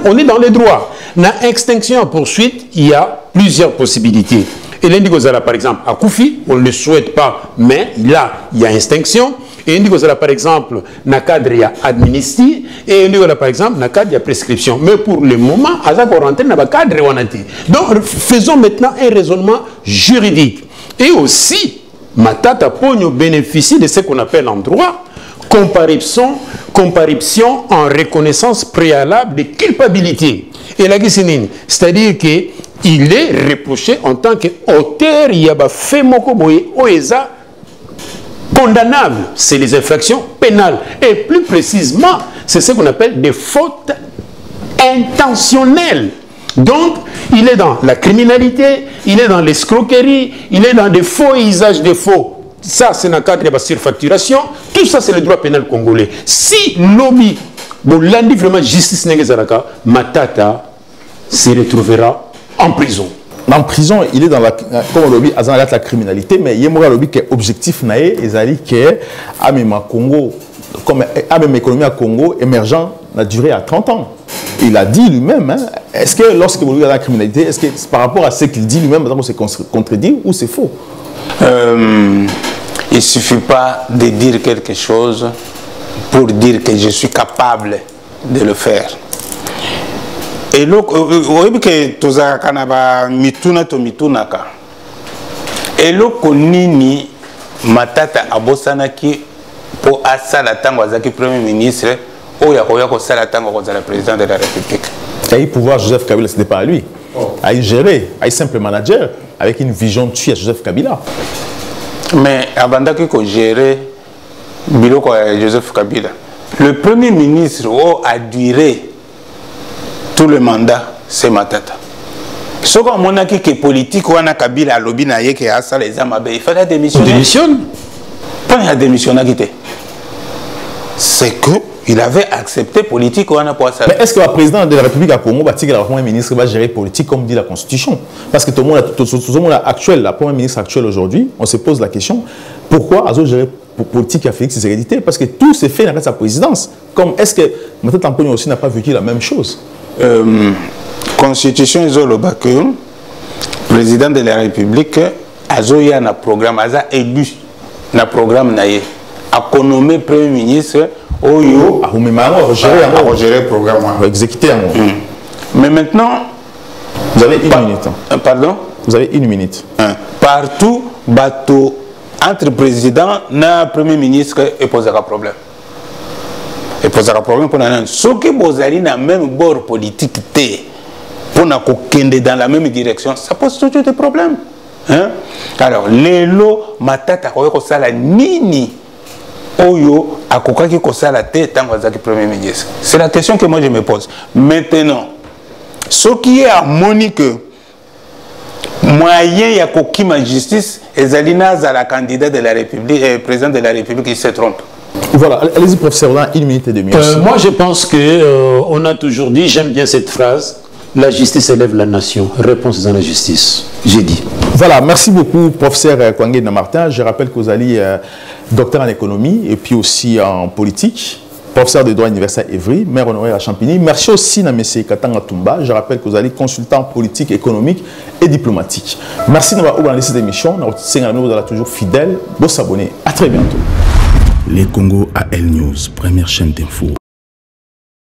On est dans les droits. Dans extinction et poursuite, il y a plusieurs possibilités. Et l'indigozala, par exemple, à Koufi, on ne le souhaite pas, mais là, il y a extinction. Et l'indigozala, par exemple, dans le cadre, il y a amnistie. Et l'indigozala, par exemple, dans le cadre, il y a prescription. Mais pour le moment, à ça qu'on rentre dans le cadre, on a dit. Donc, faisons maintenant un raisonnement juridique. Et aussi, Matata Pogno bénéficie de ce qu'on appelle en droit comparition en reconnaissance préalable de culpabilité. Et la guisinine, c'est-à-dire qu'il est reproché en tant qu'auteur, il y a fait mokoboye oeza condamnable. C'est les infractions pénales. Et plus précisément, c'est ce qu'on appelle des fautes intentionnelles. Donc, il est dans la criminalité, il est dans l'escroquerie, il est dans des faux et usages de faux. Ça, c'est dans le cadre de la surfacturation. Tout ça, c'est le droit pénal congolais. Si lobby, lundi vraiment justice Negezaraka, Matata se retrouvera en prison. En prison, il est dans la, comme lobby, la criminalité, mais il y a un lobby qui est objectif, et qui est Congo, comme économie à Congo émergent, a duré à 30 ans. Il a dit lui-même, hein, est-ce que lorsque vous regardez la criminalité, est-ce que par rapport à ce qu'il dit lui-même, c'est contredit ou c'est faux? Il ne suffit pas de dire quelque chose pour dire que je suis capable de le faire. Et là, vous voyez que tout ça, mituna to mitunaka. Et là, konini matata abosanaki pour asala tango azaki premier ministre, ou yakoya ko sala tango ko zala président de la République. Il a eu pouvoir Joseph Kabila, ce n'est pas à lui. À y gérer, à y simple manager, avec une vision de tuer à Joseph Kabila. Mais avant qu'il gère Biloko Joseph Kabila, le premier ministre a duré tout le mandat, c'est Matata. Ce qu'on a dit que politique ou a Kabila lobby na yeke asa les amabe, il fallait démissionner. On démissionne. Pas il a démissionné à quitter. C'est que il avait accepté politique ou a pas ça. Mais est-ce que le président de la République à Congo va dire que le premier ministre va gérer politique comme dit la Constitution? Parce que tout le monde actuel, la première ministre actuelle aujourd'hui, on se pose la question pourquoi Azo gérer politique à Félix Tshisekedi? Parce que tout s'est fait dans sa présidence. Comme est-ce que M. Tamponi aussi n'a pas vécu la même chose? Constitution Izolobaku, président de la République, Azo y a un programme, Aza élu un programme naïe, a nommé premier ministre. Oyo, gérer le programme. Exécuter. Mais maintenant, Vous avez une minute. Pardon? Vous avez une minute. Partout, bateau, entre président et premier ministre, il posera problème. Il posera problème pour nous. Ceux qui sont dans le même bord politique, pour nous dans la même direction, ça pose toujours des problèmes. Hein? Alors, les lots, matata, ça la nini. Oyo, à quoi qui ça la tête tant que premier ministre. C'est la question que moi je me pose. Maintenant, ce qui est harmonique, moyen y a ma justice, et Zalina à la candidate de la République, président de la République, qui se trompe. Voilà, allez-y professeur, dans 1 minute et demie. Moi je pense que on a toujours dit, j'aime bien cette phrase, la justice élève la nation. Réponse dans la justice. J'ai dit. Voilà, merci beaucoup professeur Kwangé Martin. Je rappelle que vous allez docteur en économie et puis aussi en politique, professeur de droit universitaire Evry, maire honoraire à Champigny. Merci aussi à M. Katanga Tumba. Je rappelle que vous allez consultant politique, économique et diplomatique. Merci d'avoir ouvert cette émission. Vous êtes toujours fidèle. Vous s'abonner. À très bientôt. Les Congo AL News, première chaîne d'info.